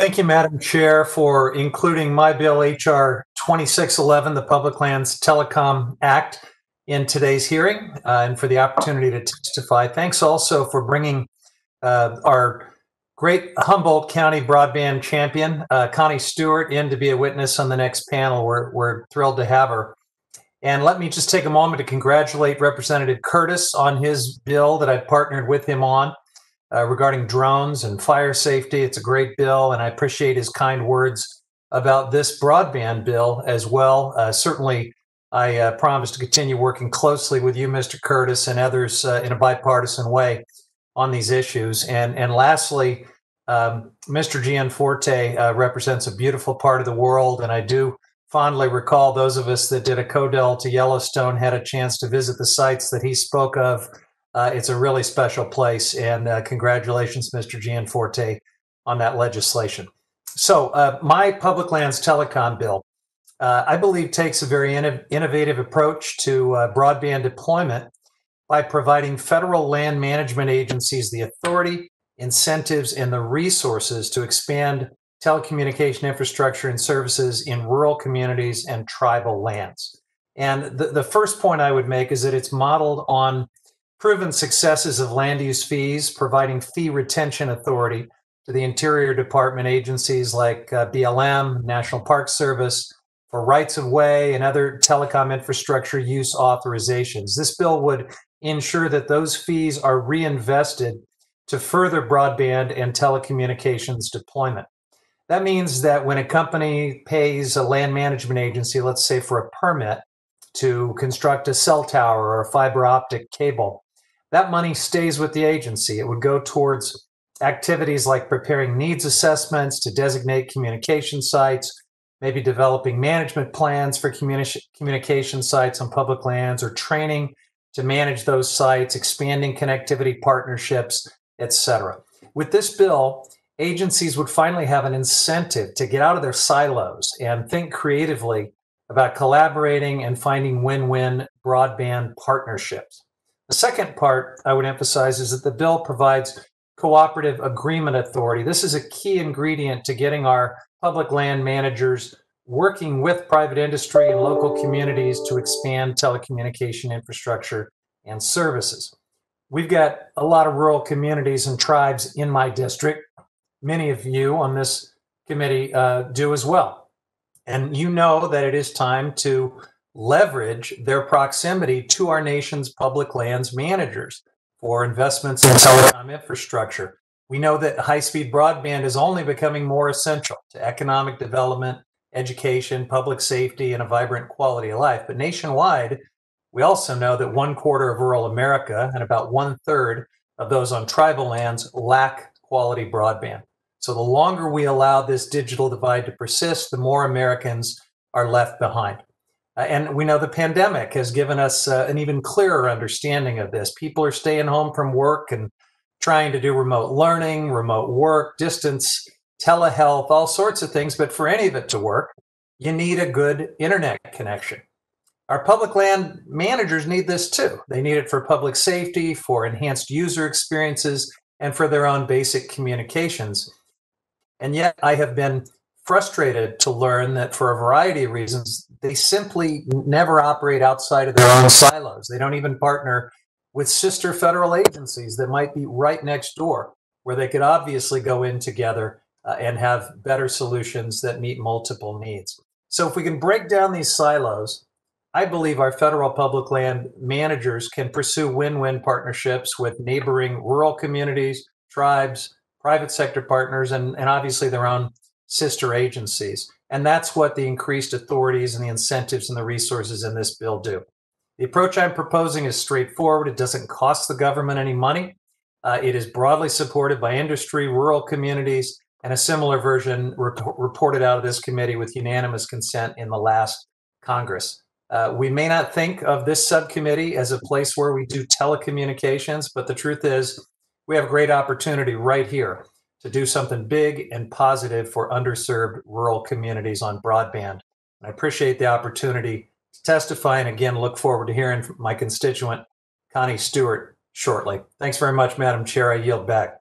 Thank you, Madam Chair, for including my bill, H.R. 2611, the Public Lands Telecom Act, in today's hearing and for the opportunity to testify. Thanks also for bringing our great Humboldt County broadband champion, Connie Stewart, in to be a witness on the next panel. We're thrilled to have her. And let me just take a moment to congratulate Representative Curtis on his bill that I've partnered with him on regarding drones and fire safety. It's a great bill, and I appreciate his kind words about this broadband bill as well. Certainly, I promise to continue working closely with you, Mr. Curtis, and others in a bipartisan way on these issues. And lastly, Mr. Gianforte represents a beautiful part of the world, and I do fondly recall those of us that did a CODEL to Yellowstone had a chance to visit the sites that he spoke of. It's a really special place, and congratulations, Mr. Gianforte, on that legislation. So my public lands telecom bill, I believe, takes a very innovative approach to broadband deployment by providing federal land management agencies the authority, incentives, and the resources to expand telecommunication infrastructure and services in rural communities and tribal lands. And the first point I would make is that it's modeled on proven successes of land use fees, providing fee retention authority to the Interior Department agencies like BLM, National Park Service, for rights of way and other telecom infrastructure use authorizations. This bill would ensure that those fees are reinvested to further broadband and telecommunications deployment. That means that when a company pays a land management agency, let's say for a permit to construct a cell tower or a fiber optic cable, that money stays with the agency. It would go towards activities like preparing needs assessments to designate communication sites, maybe developing management plans for communication sites on public lands, or training to manage those sites, expanding connectivity partnerships, etc. With this bill, agencies would finally have an incentive to get out of their silos and think creatively about collaborating and finding win-win broadband partnerships. The second part I would emphasize is that the bill provides cooperative agreement authority. This is a key ingredient to getting our public land managers working with private industry and local communities to expand telecommunication infrastructure and services. We've got a lot of rural communities and tribes in my district. Many of you on this committee do as well. And you know that it is time to leverage their proximity to our nation's public lands managers for investments in telecom infrastructure. We know that high-speed broadband is only becoming more essential to economic development, education, public safety, and a vibrant quality of life. But nationwide, we also know that 1/4 of rural America and about 1/3 of those on tribal lands lack quality broadband. So the longer we allow this digital divide to persist, the more Americans are left behind. And we know the pandemic has given us an even clearer understanding of this. People are staying home from work and trying to do remote learning, remote work, distance, telehealth, all sorts of things. But for any of it to work, you need a good internet connection. Our public land managers need this too. They need it for public safety, for enhanced user experiences, and for their own basic communications. And yet I have been frustrated to learn that for a variety of reasons, they simply never operate outside of their own silos. They don't even partner with sister federal agencies that might be right next door, where they could obviously go in together and have better solutions that meet multiple needs. So if we can break down these silos, I believe our federal public land managers can pursue win-win partnerships with neighboring rural communities, tribes, private sector partners, and obviously their own sister agencies. And that's what the increased authorities and the incentives and the resources in this bill do. The approach I'm proposing is straightforward. It doesn't cost the government any money. It is broadly supported by industry, rural communities, and a similar version reported out of this committee with unanimous consent in the last Congress. We may not think of this subcommittee as a place where we do telecommunications, but the truth is we have a great opportunity right here to do something big and positive for underserved rural communities on broadband. And I appreciate the opportunity to testify, and again, look forward to hearing from my constituent, Connie Stewart, shortly. Thanks very much, Madam Chair. I yield back.